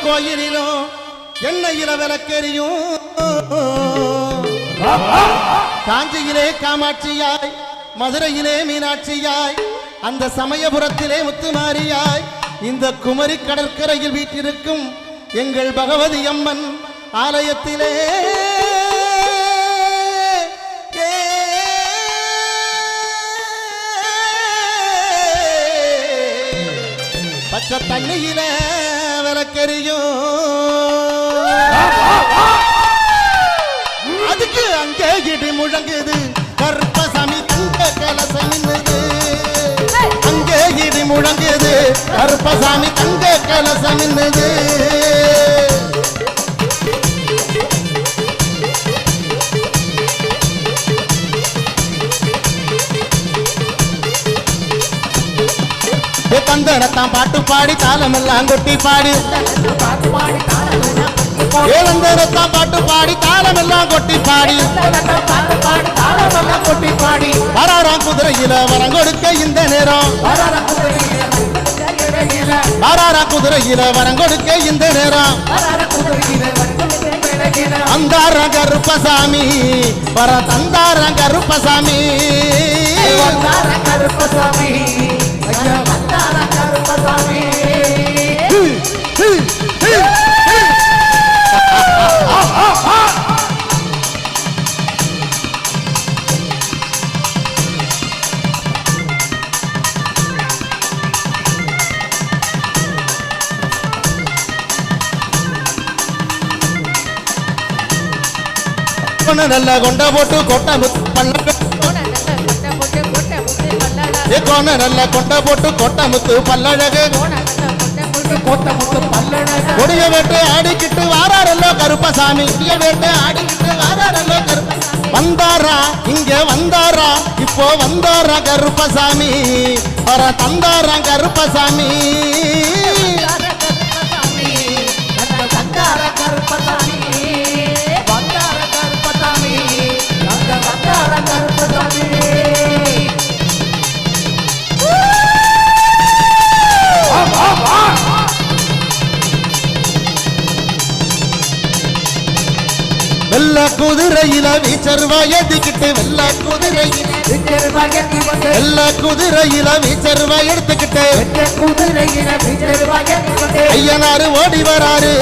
கோயிலிலும் எண்ணெயில விளக்கெரியும் காஞ்சியிலே காமாட்சியாய் மதுரையிலே மீனாட்சியாய் அந்த சமயபுரத்திலே முத்துமாரியாய் இந்த குமரி கடற்கரையில் வீட்டிருக்கும் எங்கள் பகவதி அம்மன் ஆலயத்திலே பச்சை தண்ணியில விளக்கெரியும் அதுக்கு அங்கே இடி முழங்குது கருப்பசாமி தங்க கலசம் மின்னுது அங்கே இடி முழங்குது கருப்பசாமி தங்க கலசம் மின்னுது தந்தனத்தான் பாட்டு பாடி தாளமெல்லாம் கொட்டி பாடி ஏழந்தனத்தான் பாட்டு பாடி தாளமெல்லாம் கொட்டி பாடி வராராம் குதிரையில வரம் கொடுக்க இந்த நேரம் வராராம் குதிரையில வரம் கொடுக்க இந்த நேரம் அந்தார கருப்பசாமி வர தந்தார கருப்பசாமி நல்ல கொண்ட போட்டு கொட்ட நல்ல கொண்ட போட்டு கொட்ட முத்து பல்லழகு கொடிய வேட்டு ஆடிக்கிட்டு வாராரல்லோ கருப்பசாமி வேட்டு ஆடிக்கிட்டு வாராரல்லோ வந்தாரா இங்க வந்தாரா இப்போ வந்தாரா கருப்பசாமி வர தந்தாரா கருப்பசாமி வெள்ள குதிரையில வீச்சர்வாய் எடுத்துக்கிட்டு வெள்ள குதிரையில வீச்சர்வாய் எடுத்துக்கிட்டு ஐயனாரு ஓடி வராரு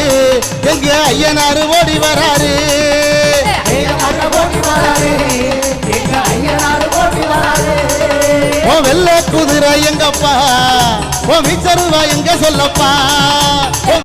எங்க ஐயனாரு ஓடி வராரு ஓ வெள்ள குதிரை எங்கப்பா ஓ வீச்சர்வாய் எங்க சொல்லப்பா